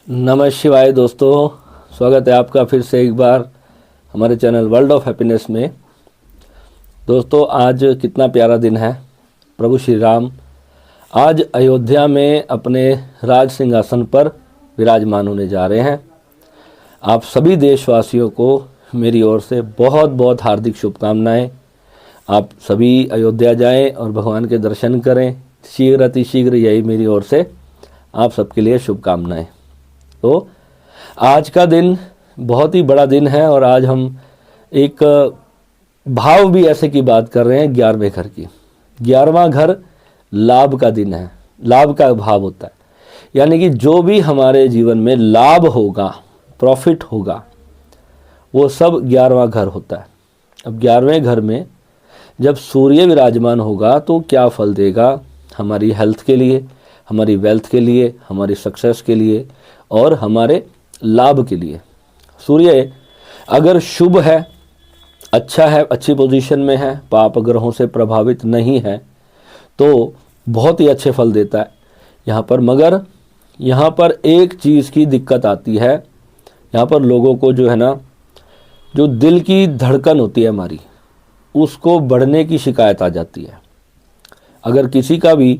नमः शिवाय दोस्तों, स्वागत है आपका फिर से एक बार हमारे चैनल वर्ल्ड ऑफ हैप्पीनेस में। दोस्तों, आज कितना प्यारा दिन है। प्रभु श्री राम आज अयोध्या में अपने राज सिंहासन पर विराजमान होने जा रहे हैं। आप सभी देशवासियों को मेरी ओर से बहुत बहुत हार्दिक शुभकामनाएं। आप सभी अयोध्या जाएं और भगवान के दर्शन करें। शीघ्र अतिशीघ्र यही मेरी ओर से आप सबके लिए शुभकामनाएं। तो आज का दिन बहुत ही बड़ा दिन है और आज हम एक भाव भी ऐसे की बात कर रहे हैं 11वें घर की। 11वां घर लाभ का दिन है, लाभ का भाव होता है। यानी कि जो भी हमारे जीवन में लाभ होगा, प्रॉफिट होगा, वो सब 11वां घर होता है। अब 11वें घर में जब सूर्य विराजमान होगा तो क्या फल देगा हमारी हेल्थ के लिए, हमारी वेल्थ के लिए, हमारी सक्सेस के लिए और हमारे लाभ के लिए। सूर्य अगर शुभ है, अच्छा है, अच्छी पोजीशन में है, पाप ग्रहों से प्रभावित नहीं है तो बहुत ही अच्छे फल देता है यहाँ पर। मगर यहाँ पर एक चीज़ की दिक्कत आती है। यहाँ पर लोगों को जो है ना, जो दिल की धड़कन होती है हमारी, उसको बढ़ने की शिकायत आ जाती है। अगर किसी का भी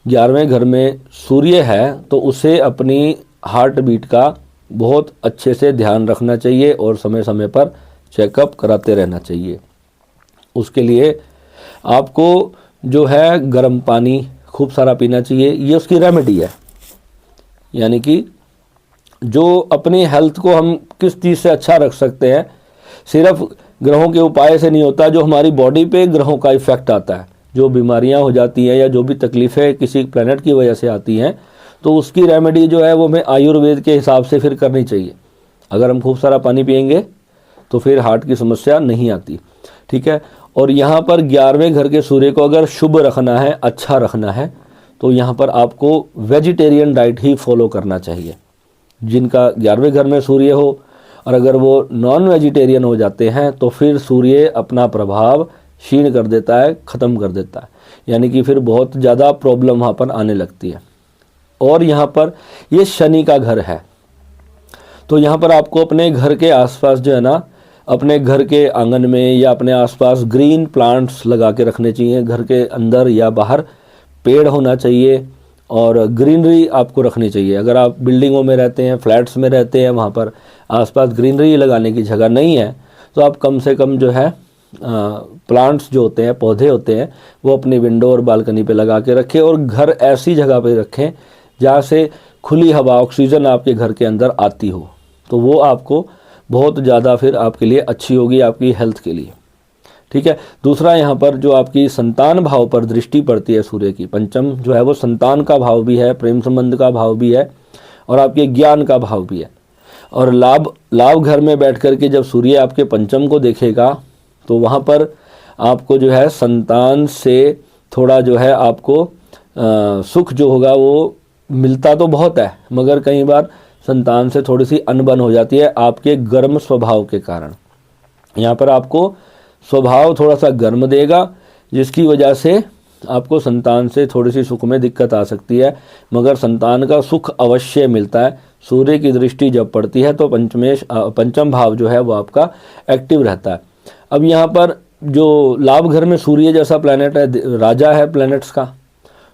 11वें घर में सूर्य है तो उसे अपनी हार्ट बीट का बहुत अच्छे से ध्यान रखना चाहिए और समय समय पर चेकअप कराते रहना चाहिए। उसके लिए आपको जो है गर्म पानी खूब सारा पीना चाहिए। ये उसकी रेमेडी है। यानी कि जो अपनी हेल्थ को हम किस चीज़ से अच्छा रख सकते हैं, सिर्फ ग्रहों के उपाय से नहीं होता। जो हमारी बॉडी पे ग्रहों का इफेक्ट आता है, जो बीमारियां हो जाती हैं या जो भी तकलीफ़ें किसी प्लेनेट की वजह से आती हैं, तो उसकी रेमेडी जो है वो हमें आयुर्वेद के हिसाब से फिर करनी चाहिए। अगर हम खूब सारा पानी पिएंगे तो फिर हार्ट की समस्या नहीं आती। ठीक है। और यहाँ पर 11वें घर के सूर्य को अगर शुभ रखना है, अच्छा रखना है, तो यहाँ पर आपको वेजिटेरियन डाइट ही फॉलो करना चाहिए। जिनका 11वें घर में सूर्य हो और अगर वो नॉन वेजिटेरियन हो जाते हैं तो फिर सूर्य अपना प्रभाव क्षीण कर देता है, ख़त्म कर देता है। यानी कि फिर बहुत ज़्यादा प्रॉब्लम वहाँ पर आने लगती है। और यहाँ पर ये शनि का घर है, तो यहाँ पर आपको अपने घर के आसपास जो है ना, अपने घर के आंगन में या अपने आसपास ग्रीन प्लांट्स लगा के रखने चाहिए। घर के अंदर या बाहर पेड़ होना चाहिए और ग्रीनरी आपको रखनी चाहिए। अगर आप बिल्डिंगों में रहते हैं, फ्लैट्स में रहते हैं, वहाँ पर आसपास ग्रीनरी लगाने की जगह नहीं है, तो आप कम से कम जो है प्लांट्स जो होते हैं, पौधे होते हैं, वो अपनी विंडो और बालकनी पे लगा के रखें। और घर ऐसी जगह पे रखें जहाँ से खुली हवा, ऑक्सीजन आपके घर के अंदर आती हो, तो वो आपको बहुत ज़्यादा फिर आपके लिए अच्छी होगी, आपकी हेल्थ के लिए। ठीक है। दूसरा, यहाँ पर जो आपकी संतान भाव पर दृष्टि पड़ती है सूर्य की, पंचम जो है वो संतान का भाव भी है, प्रेम संबंध का भाव भी है और आपके ज्ञान का भाव भी है। और लाभ घर में बैठ कर के जब सूर्य आपके पंचम को देखेगा तो वहाँ पर आपको जो है संतान से थोड़ा जो है आपको सुख जो होगा वो मिलता तो बहुत है, मगर कई बार संतान से थोड़ी सी अनबन हो जाती है आपके गर्म स्वभाव के कारण। यहाँ पर आपको स्वभाव थोड़ा सा गर्म देगा, जिसकी वजह से आपको संतान से थोड़ी सी सुख में दिक्कत आ सकती है, मगर संतान का सुख अवश्य मिलता है। सूर्य की दृष्टि जब पड़ती है तो पंचम भाव जो है वो आपका एक्टिव रहता है। अब यहाँ पर जो लाभ घर में सूर्य जैसा प्लैनेट है, राजा है प्लैनेट्स का,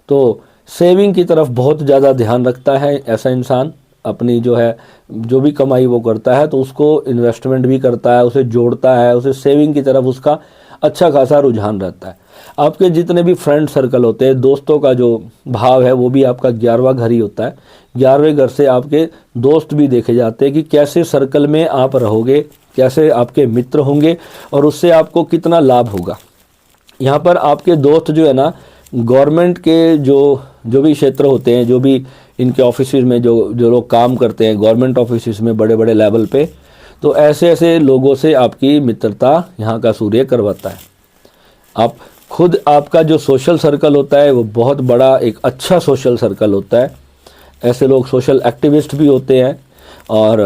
तो सेविंग की तरफ बहुत ज़्यादा ध्यान रखता है। ऐसा इंसान अपनी जो है जो भी कमाई वो करता है तो उसको इन्वेस्टमेंट भी करता है, उसे जोड़ता है, उसे सेविंग की तरफ उसका अच्छा खासा रुझान रहता है। आपके जितने भी फ्रेंड सर्कल होते हैं, दोस्तों का जो भाव है वो भी आपका 11वां घर ही होता है। 11वें घर से आपके दोस्त भी देखे जाते हैं कि कैसे सर्कल में आप रहोगे, कैसे आपके मित्र होंगे और उससे आपको कितना लाभ होगा। यहाँ पर आपके दोस्त जो है ना, गवर्नमेंट के जो भी क्षेत्र होते हैं, जो भी इनके ऑफिस में जो लोग काम करते हैं गवर्नमेंट ऑफिस में बड़े बड़े लेवल पे, तो ऐसे ऐसे लोगों से आपकी मित्रता यहाँ का सूर्य करवाता है। आप खुद, आपका जो सोशल सर्कल होता है वो बहुत बड़ा एक अच्छा सोशल सर्कल होता है। ऐसे लोग सोशल एक्टिविस्ट भी होते हैं और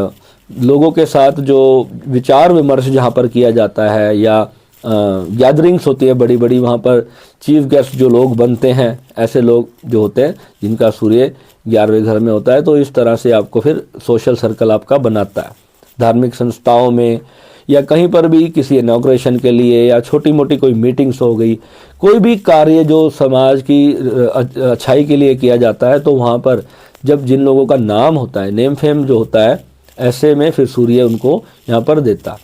लोगों के साथ जो विचार विमर्श जहाँ पर किया जाता है या गैदरिंग्स होती है बड़ी बड़ी, वहाँ पर चीफ गेस्ट जो लोग बनते हैं, ऐसे लोग जो होते हैं जिनका सूर्य 11वें घर में होता है, तो इस तरह से आपको फिर सोशल सर्कल आपका बनाता है। धार्मिक संस्थाओं में या कहीं पर भी किसी इनॉग्रेशन के लिए या छोटी मोटी कोई मीटिंग्स हो गई, कोई भी कार्य जो समाज की अच्छाई के लिए किया जाता है, तो वहाँ पर जब जिन लोगों का नाम होता है, नेम फेम जो होता है, ऐसे में फिर सूर्य उनको यहाँ पर देता।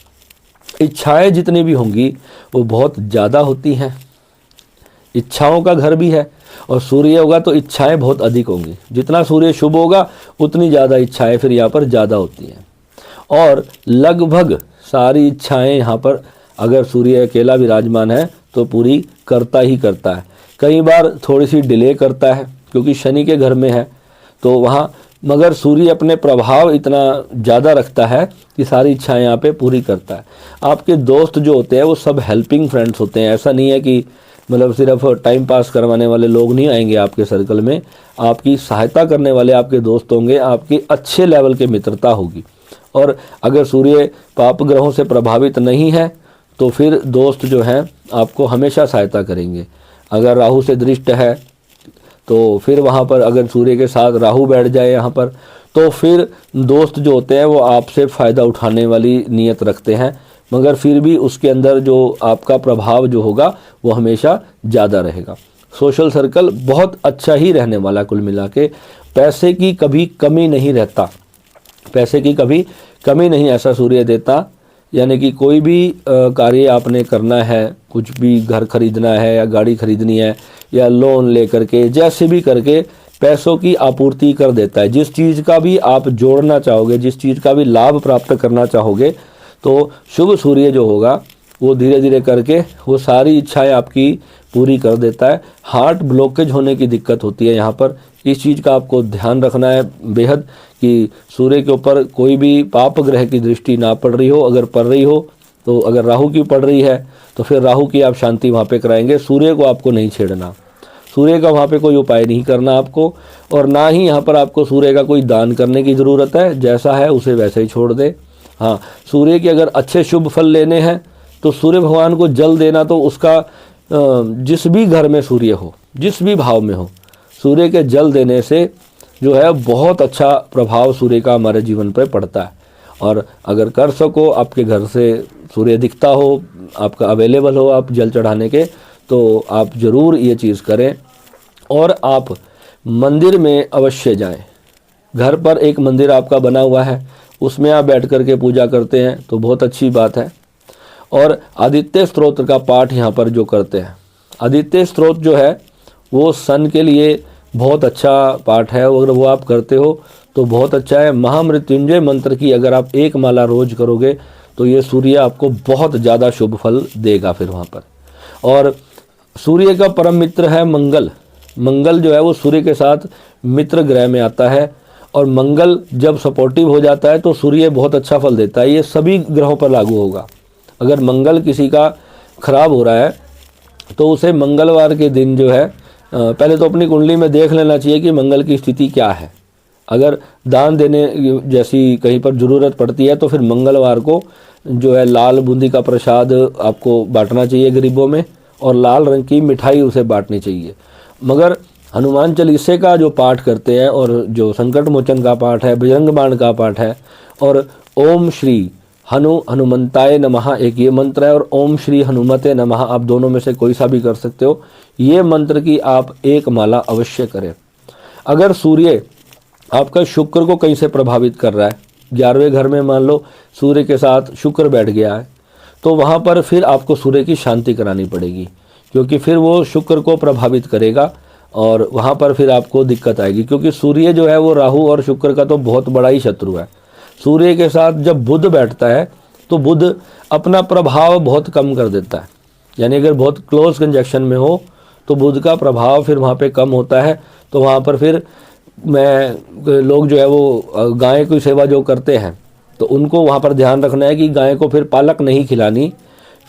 इच्छाएं जितनी भी होंगी वो बहुत ज़्यादा होती हैं, इच्छाओं का घर भी है, और सूर्य होगा तो इच्छाएं बहुत अधिक होंगी। जितना सूर्य शुभ होगा उतनी ज़्यादा इच्छाएं फिर यहाँ पर ज़्यादा होती हैं, और लगभग सारी इच्छाएं यहाँ पर अगर सूर्य अकेला विराजमान है तो पूरी करता ही करता है। कई बार थोड़ी सी डिले करता है क्योंकि शनि के घर में है, तो वहाँ मगर सूर्य अपने प्रभाव इतना ज़्यादा रखता है कि सारी इच्छाएं यहाँ पे पूरी करता है। आपके दोस्त जो होते हैं वो सब हेल्पिंग फ्रेंड्स होते हैं। ऐसा नहीं है कि मतलब सिर्फ टाइम पास करवाने वाले लोग नहीं आएंगे आपके सर्कल में, आपकी सहायता करने वाले आपके दोस्त होंगे, आपकी अच्छे लेवल की मित्रता होगी। और अगर सूर्य पाप ग्रहों से प्रभावित नहीं है तो फिर दोस्त जो हैं आपको हमेशा सहायता करेंगे। अगर राहु से दृष्ट है तो फिर वहाँ पर अगर सूर्य के साथ राहु बैठ जाए यहाँ पर, तो फिर दोस्त जो होते हैं वो आपसे फ़ायदा उठाने वाली नीयत रखते हैं, मगर फिर भी उसके अंदर जो आपका प्रभाव जो होगा वो हमेशा ज़्यादा रहेगा। सोशल सर्कल बहुत अच्छा ही रहने वाला, कुल मिला के पैसे की कभी कमी नहीं रहता, पैसे की कभी कमी नहीं ऐसा सूर्य देता। यानी कि कोई भी कार्य आपने करना है, कुछ भी घर खरीदना है या गाड़ी खरीदनी है या लोन लेकर के, जैसे भी करके पैसों की आपूर्ति कर देता है। जिस चीज़ का भी आप जोड़ना चाहोगे, जिस चीज़ का भी लाभ प्राप्त करना चाहोगे, तो शुभ सूर्य जो होगा वो धीरे धीरे करके वो सारी इच्छाएं आपकी पूरी कर देता है। हार्ट ब्लॉकेज होने की दिक्कत होती है यहाँ पर, इस चीज़ का आपको ध्यान रखना है बेहद कि सूर्य के ऊपर कोई भी पाप ग्रह की दृष्टि ना पड़ रही हो। अगर पड़ रही हो तो अगर राहु की पड़ रही है तो फिर राहु की आप शांति वहाँ पे कराएंगे। सूर्य को आपको नहीं छेड़ना, सूर्य का वहाँ पे कोई उपाय नहीं करना आपको, और ना ही यहाँ पर आपको सूर्य का कोई दान करने की ज़रूरत है। जैसा है उसे वैसे ही छोड़ दे। हाँ, सूर्य के अगर अच्छे शुभ फल लेने हैं तो सूर्य भगवान को जल देना, तो उसका जिस भी घर में सूर्य हो, जिस भी भाव में हो, सूर्य के जल देने से जो है बहुत अच्छा प्रभाव सूर्य का हमारे जीवन पर पड़ता है। और अगर कर सको, आपके घर से सूर्य दिखता हो, आपका अवेलेबल हो आप जल चढ़ाने के, तो आप ज़रूर ये चीज़ करें। और आप मंदिर में अवश्य जाएं। घर पर एक मंदिर आपका बना हुआ है, उसमें आप बैठ कर के पूजा करते हैं तो बहुत अच्छी बात है। और आदित्य स्तोत्र का पाठ यहाँ पर जो करते हैं, आदित्य स्तोत्र जो है वो सन के लिए बहुत अच्छा पाठ है, अगर वो आप करते हो तो बहुत अच्छा है। महामृत्युंजय मंत्र की अगर आप एक माला रोज करोगे तो ये सूर्य आपको बहुत ज़्यादा शुभ फल देगा फिर वहाँ पर। और सूर्य का परम मित्र है मंगल। मंगल जो है वो सूर्य के साथ मित्र ग्रह में आता है, और मंगल जब सपोर्टिव हो जाता है तो सूर्य बहुत अच्छा फल देता है। ये सभी ग्रहों पर लागू होगा। अगर मंगल किसी का खराब हो रहा है तो उसे मंगलवार के दिन जो है पहले तो अपनी कुंडली में देख लेना चाहिए कि मंगल की स्थिति क्या है। अगर दान देने जैसी कहीं पर ज़रूरत पड़ती है तो फिर मंगलवार को जो है लाल बूंदी का प्रसाद आपको बांटना चाहिए गरीबों में, और लाल रंग की मिठाई उसे बांटनी चाहिए। मगर हनुमान चालीसे का जो पाठ करते हैं, और जो संकट मोचन का पाठ है, बजरंग बाण का पाठ है, और ओम श्री हनुमंताय नमः एक ये मंत्र है, और ओम श्री हनुमते नमः आप दोनों में से कोई सा भी कर सकते हो। ये मंत्र की आप एक माला अवश्य करें। अगर सूर्य आपका शुक्र को कहीं से प्रभावित कर रहा है, 11वें घर में मान लो सूर्य के साथ शुक्र बैठ गया है, तो वहाँ पर फिर आपको सूर्य की शांति करानी पड़ेगी, क्योंकि फिर वो शुक्र को प्रभावित करेगा और वहाँ पर फिर आपको दिक्कत आएगी। क्योंकि सूर्य जो है वो राहु और शुक्र का तो बहुत बड़ा ही शत्रु है। सूर्य के साथ जब बुध बैठता है तो बुध अपना प्रभाव बहुत कम कर देता है। यानी अगर बहुत क्लोज कंजक्शन में हो तो बुध का प्रभाव फिर वहाँ पे कम होता है। तो वहाँ पर फिर लोग जो है वो गाय की सेवा जो करते हैं तो उनको वहाँ पर ध्यान रखना है कि गाय को फिर पालक नहीं खिलानी,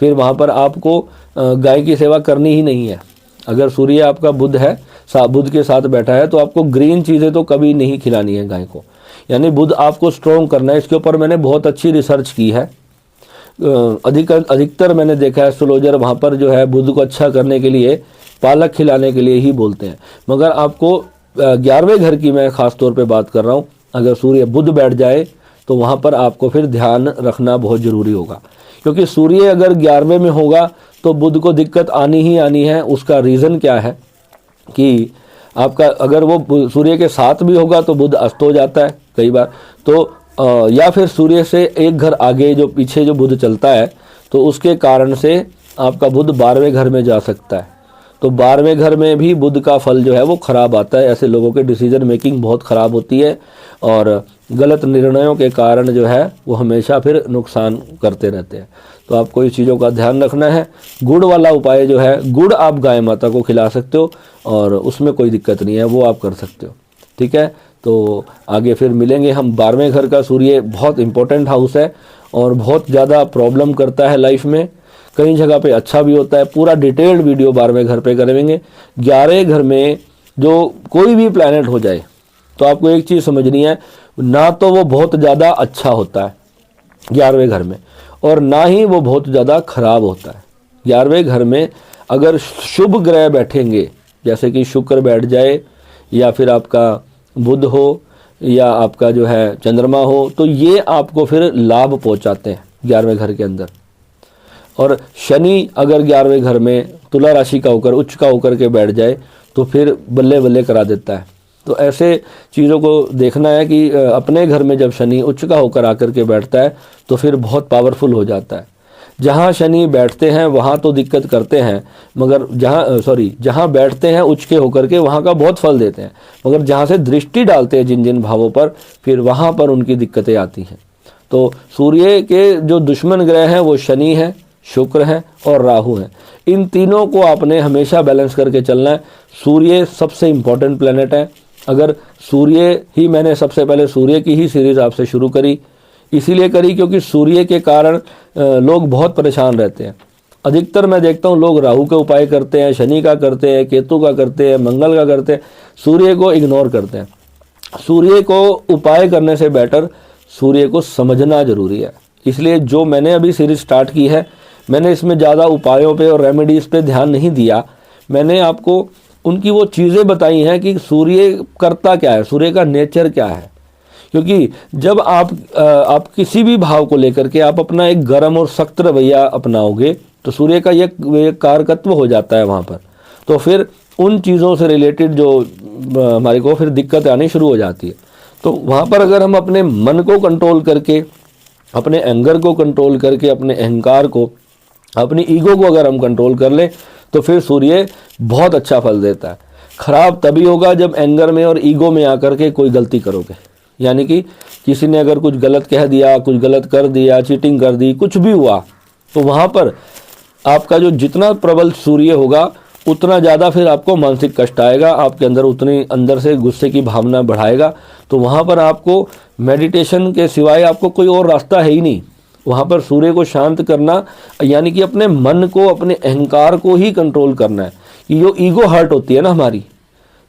फिर वहाँ पर आपको गाय की सेवा करनी ही नहीं है। अगर सूर्य आपका बुध है, बुध के साथ बैठा है, तो आपको ग्रीन चीज़ें तो कभी नहीं खिलानी है गाय को। यानी बुध आपको स्ट्रॉन्ग करना है। इसके ऊपर मैंने बहुत अच्छी रिसर्च की है। अधिकतर मैंने देखा है एस्ट्रोलॉजर वहाँ पर जो है बुध को अच्छा करने के लिए पालक खिलाने के लिए ही बोलते हैं। मगर आपको 11वें घर की मैं ख़ास तौर पे बात कर रहा हूँ, अगर सूर्य बुध बैठ जाए तो वहाँ पर आपको फिर ध्यान रखना बहुत ज़रूरी होगा, क्योंकि सूर्य अगर 11वें में होगा तो बुध को दिक्कत आनी ही आनी है। उसका रीज़न क्या है कि आपका अगर वो सूर्य के साथ भी होगा तो बुध अस्त हो जाता है कई बार, तो या फिर सूर्य से एक घर आगे जो पीछे जो बुध चलता है तो उसके कारण से आपका बुध 12वें घर में जा सकता है। तो 12वें घर में भी बुध का फल जो है वो ख़राब आता है। ऐसे लोगों के डिसीजन मेकिंग बहुत ख़राब होती है और गलत निर्णयों के कारण जो है वो हमेशा फिर नुकसान करते रहते हैं। तो आपको इस चीज़ों का ध्यान रखना है। गुड़ वाला उपाय जो है, गुड़ आप गाय माता को खिला सकते हो और उसमें कोई दिक्कत नहीं है, वो आप कर सकते हो। ठीक है, तो आगे फिर मिलेंगे हम। 12वें घर का सूर्य बहुत इंपॉर्टेंट हाउस है और बहुत ज़्यादा प्रॉब्लम करता है लाइफ में, कई जगह पे अच्छा भी होता है। पूरा डिटेल्ड वीडियो 12वें घर पे करेंगे। 11वें घर में जो कोई भी प्लैनेट हो जाए तो आपको एक चीज़ समझनी है, ना तो वो बहुत ज़्यादा अच्छा होता है 11वें घर में, और ना ही वो बहुत ज़्यादा खराब होता है। 11वें घर में अगर शुभ ग्रह बैठेंगे, जैसे कि शुक्र बैठ जाए या फिर आपका बुध हो या आपका जो है चंद्रमा हो, तो ये आपको फिर लाभ पहुंचाते हैं 11वें घर के अंदर। और शनि अगर 11वें घर में तुला राशि का होकर उच्च का होकर के बैठ जाए तो फिर बल्ले बल्ले करा देता है। तो ऐसे चीज़ों को देखना है कि अपने घर में जब शनि उच्च का होकर आकर के बैठता है तो फिर बहुत पावरफुल हो जाता है। जहाँ शनि बैठते हैं वहाँ तो दिक्कत करते हैं, मगर जहाँ बैठते हैं उच्च के होकर के वहाँ का बहुत फल देते हैं, मगर जहाँ से दृष्टि डालते हैं जिन जिन भावों पर, फिर वहाँ पर उनकी दिक्कतें आती हैं। तो सूर्य के जो दुश्मन ग्रह हैं वो शनि हैं, शुक्र हैं और राहु हैं। इन तीनों को आपने हमेशा बैलेंस करके चलना है। सूर्य सबसे इम्पोर्टेंट प्लैनेट है। अगर सूर्य ही, मैंने सबसे पहले सूर्य की ही सीरीज़ आपसे शुरू करी, इसीलिए करी क्योंकि सूर्य के कारण लोग बहुत परेशान रहते हैं। अधिकतर मैं देखता हूँ लोग राहु के उपाय करते हैं, शनि का करते हैं, केतु का करते हैं, मंगल का करते हैं, सूर्य को इग्नोर करते हैं। सूर्य को उपाय करने से बेटर सूर्य को समझना जरूरी है। इसलिए जो मैंने अभी सीरीज स्टार्ट की है, मैंने इसमें ज़्यादा उपायों पे और रेमेडीज़ पे ध्यान नहीं दिया। मैंने आपको उनकी वो चीज़ें बताई हैं कि सूर्य करता क्या है, सूर्य का नेचर क्या है। क्योंकि जब आप किसी भी भाव को लेकर के आप अपना एक गर्म और सख्त रवैया अपनाओगे तो सूर्य का ये कारकत्व हो जाता है वहाँ पर। तो फिर उन चीज़ों से रिलेटेड जो हमारे को फिर दिक्कत आनी शुरू हो जाती है। तो वहाँ पर अगर हम अपने मन को कंट्रोल करके, अपने एंगर को कंट्रोल करके, अपने अहंकार को, अपनी ईगो को अगर हम कंट्रोल कर लें तो फिर सूर्य बहुत अच्छा फल देता है। खराब तभी होगा जब एंगर में और ईगो में आकर के कोई गलती करोगे, यानी कि किसी ने अगर कुछ गलत कह दिया, कुछ गलत कर दिया, चीटिंग कर दी, कुछ भी हुआ, तो वहाँ पर आपका जो जितना प्रबल सूर्य होगा उतना ज़्यादा फिर आपको मानसिक कष्ट आएगा, आपके अंदर उतनी अंदर से गुस्से की भावना बढ़ाएगा। तो वहाँ पर आपको मेडिटेशन के सिवाय आपको कोई और रास्ता है ही नहीं। वहाँ पर सूर्य को शांत करना यानी कि अपने मन को, अपने अहंकार को ही कंट्रोल करना है। कि जो ईगो हर्ट होती है ना हमारी,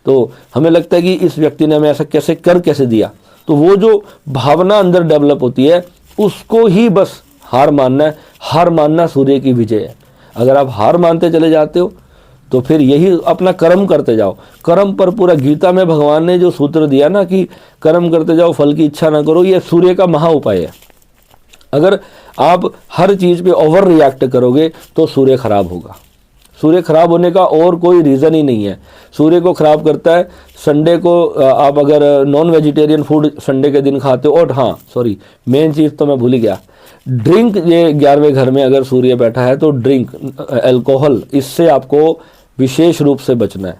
तो हमें लगता है कि इस व्यक्ति ने हमें ऐसा कैसे दिया, तो वो जो भावना अंदर डेवलप होती है उसको ही बस हार मानना है। हार मानना सूर्य की विजय है। अगर आप हार मानते चले जाते हो तो फिर यही अपना कर्म करते जाओ। कर्म पर पूरा गीता में भगवान ने जो सूत्र दिया ना कि कर्म करते जाओ, फल की इच्छा ना करो, ये सूर्य का महा उपाय है। अगर आप हर चीज़ पे ओवर रिएक्ट करोगे तो सूर्य खराब होगा। सूर्य खराब होने का और कोई रीज़न ही नहीं है। सूर्य को खराब करता है संडे को, आप अगर नॉन वेजिटेरियन फूड संडे के दिन खाते हो, और हाँ सॉरी मेन चीज़ तो मैं भूल ही गया, ड्रिंक, ये 11वें घर में अगर सूर्य बैठा है तो ड्रिंक, अल्कोहल, इससे आपको विशेष रूप से बचना है।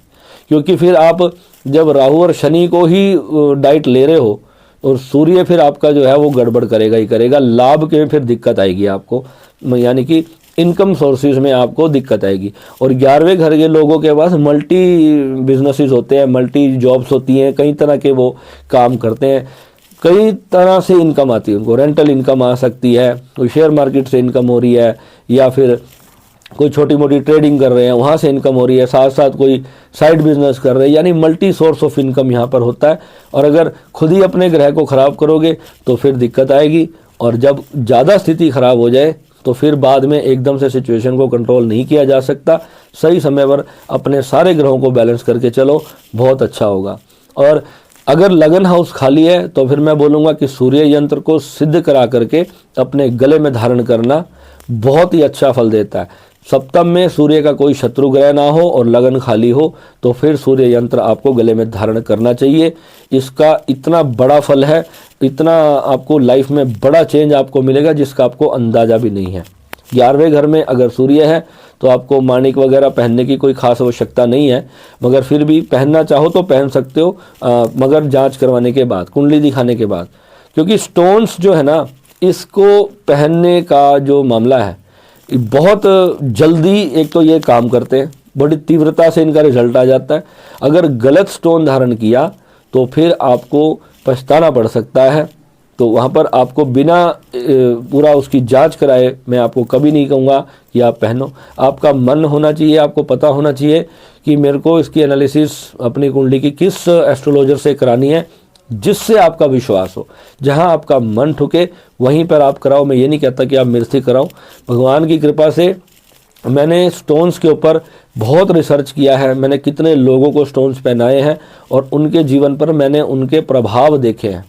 क्योंकि फिर आप जब राहु और शनि को ही डाइट ले रहे हो और सूर्य फिर आपका जो है वो गड़बड़ करेगा ही करेगा। लाभ के फिर दिक्कत आएगी आपको, यानी कि इनकम सोर्सेज में आपको दिक्कत आएगी। और 11वें घर के लोगों के पास मल्टी बिजनेसेस होते हैं, मल्टी जॉब्स होती हैं, कई तरह के वो काम करते हैं, कई तरह से इनकम आती है उनको। रेंटल इनकम आ सकती है, कोई शेयर मार्केट से इनकम हो रही है, या फिर कोई छोटी मोटी ट्रेडिंग कर रहे हैं वहाँ से इनकम हो रही है, साथ साथ कोई साइड बिजनेस कर रहे हैं, यानी मल्टी सोर्स ऑफ इनकम यहाँ पर होता है। और अगर खुद ही अपने ग्रह को ख़राब करोगे तो फिर दिक्कत आएगी। और जब ज़्यादा स्थिति ख़राब हो जाए तो फिर बाद में एकदम से सिचुएशन को कंट्रोल नहीं किया जा सकता। सही समय पर अपने सारे ग्रहों को बैलेंस करके चलो, बहुत अच्छा होगा। और अगर लगन हाउस खाली है तो फिर मैं बोलूँगा कि सूर्य यंत्र को सिद्ध करा करके अपने गले में धारण करना बहुत ही अच्छा फल देता है। सप्तम में सूर्य का कोई शत्रु ग्रह ना हो और लगन खाली हो तो फिर सूर्य यंत्र आपको गले में धारण करना चाहिए। इसका इतना बड़ा फल है, इतना आपको लाइफ में बड़ा चेंज आपको मिलेगा जिसका आपको अंदाज़ा भी नहीं है। 11वें घर में अगर सूर्य है तो आपको माणिक वगैरह पहनने की कोई खास आवश्यकता नहीं है, मगर फिर भी पहनना चाहो तो पहन सकते हो, मगर जांच करवाने के बाद, कुंडली दिखाने के बाद। क्योंकि स्टोन्स जो है ना, इसको पहनने का जो मामला है बहुत जल्दी एक तो ये काम करते हैं, बड़ी तीव्रता से इनका रिजल्ट आ जाता है। अगर गलत स्टोन धारण किया तो फिर आपको पछताना पड़ सकता है। तो वहाँ पर आपको बिना पूरा उसकी जांच कराए मैं आपको कभी नहीं कहूँगा कि आप पहनो। आपका मन होना चाहिए, आपको पता होना चाहिए कि मेरे को इसकी एनालिसिस अपनी कुंडली की किस एस्ट्रोलॉजर से करानी है, जिससे आपका विश्वास हो। जहां आपका मन ठुके वहीं पर आप कराओ। मैं ये नहीं कहता कि आप मेरे से कराओ। भगवान की कृपा से मैंने स्टोन्स के ऊपर बहुत रिसर्च किया है। मैंने कितने लोगों को स्टोन्स पहनाए हैं और उनके जीवन पर मैंने उनके प्रभाव देखे हैं।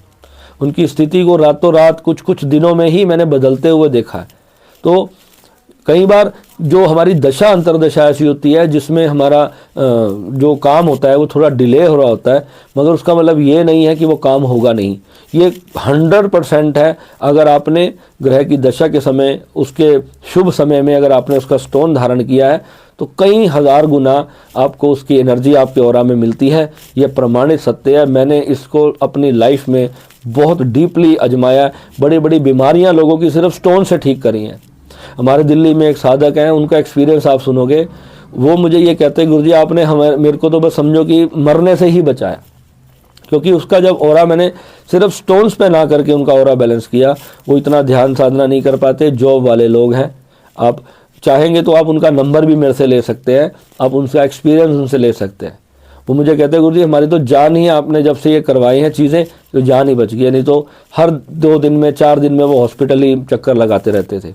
उनकी स्थिति को रातों रात कुछ दिनों में ही मैंने बदलते हुए देखा है। तो कई बार जो हमारी दशा अंतरदशा ऐसी होती है जिसमें हमारा जो काम होता है वो थोड़ा डिले हो रहा होता है, मगर उसका मतलब ये नहीं है कि वो काम होगा नहीं। ये 100% है। अगर आपने ग्रह की दशा के समय, उसके शुभ समय में अगर आपने उसका स्टोन धारण किया है तो कई हज़ार गुना आपको उसकी एनर्जी आपके ऑरा में मिलती है। ये प्रमाणित सत्य है। मैंने इसको अपनी लाइफ में बहुत डीपली आजमाया। बड़ी बड़ी बीमारियां लोगों की सिर्फ स्टोन से ठीक करी हैं। हमारे दिल्ली में एक साधक हैं, उनका एक्सपीरियंस आप सुनोगे। वो मुझे ये कहते हैं, गुरुजी आपने मेरे को तो बस समझो कि मरने से ही बचाया। क्योंकि उसका जब ऑरा मैंने सिर्फ स्टोन्स पे ना करके उनका ऑरा बैलेंस किया। वो इतना ध्यान साधना नहीं कर पाते, जॉब वाले लोग हैं। आप चाहेंगे तो आप उनका नंबर भी मेरे से ले सकते हैं, आप उनका एक्सपीरियंस उनसे ले सकते हैं। वो मुझे कहते हैं, गुरुजी हमारी तो जान ही, आपने जब से ये करवाई हैं चीज़ें तो जान ही बच गई, नहीं तो हर 2 दिन में 4 दिन में वो हॉस्पिटल ही चक्कर लगाते रहते थे।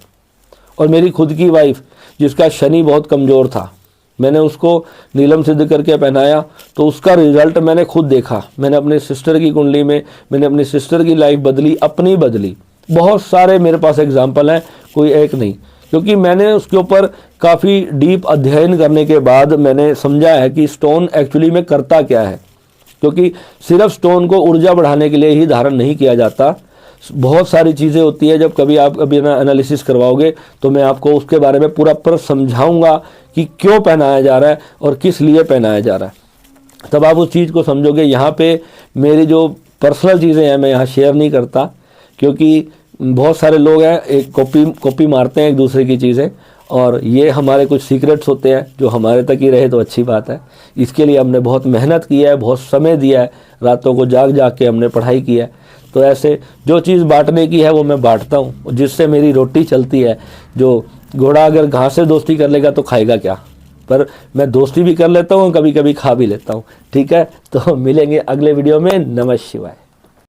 और मेरी खुद की वाइफ, जिसका शनि बहुत कमज़ोर था, मैंने उसको नीलम सिद्ध करके पहनाया तो उसका रिजल्ट मैंने खुद देखा। मैंने अपने सिस्टर की कुंडली में, मैंने अपनी सिस्टर की लाइफ बदली, अपनी बदली। बहुत सारे मेरे पास एग्जाम्पल हैं, कोई एक नहीं। क्योंकि मैंने उसके ऊपर काफ़ी डीप अध्ययन करने के बाद मैंने समझा है कि स्टोन एक्चुअली में करता क्या है। क्योंकि सिर्फ स्टोन को ऊर्जा बढ़ाने के लिए ही धारण नहीं किया जाता, बहुत सारी चीज़ें होती है। जब कभी आप अभी एनालिसिस करवाओगे तो मैं आपको उसके बारे में पूरा पर समझाऊंगा कि क्यों पहनाया जा रहा है और किस लिए पहनाया जा रहा है, तब आप उस चीज़ को समझोगे। यहाँ पे मेरी जो पर्सनल चीज़ें हैं मैं यहाँ शेयर नहीं करता, क्योंकि बहुत सारे लोग हैं एक कॉपी मारते हैं एक दूसरे की चीज़ें, और ये हमारे कुछ सीक्रेट्स होते हैं जो हमारे तक ही रहे तो अच्छी बात है। इसके लिए हमने बहुत मेहनत की है, बहुत समय दिया है, रातों को जाग जाग के हमने पढ़ाई की है। तो ऐसे जो चीज़ बांटने की है वो मैं बांटता हूँ, जिससे मेरी रोटी चलती है। जो घोड़ा अगर घास से दोस्ती कर लेगा तो खाएगा क्या, पर मैं दोस्ती भी कर लेता हूँ, कभी कभी खा भी लेता हूँ। ठीक है, तो मिलेंगे अगले वीडियो में। नमः शिवाय।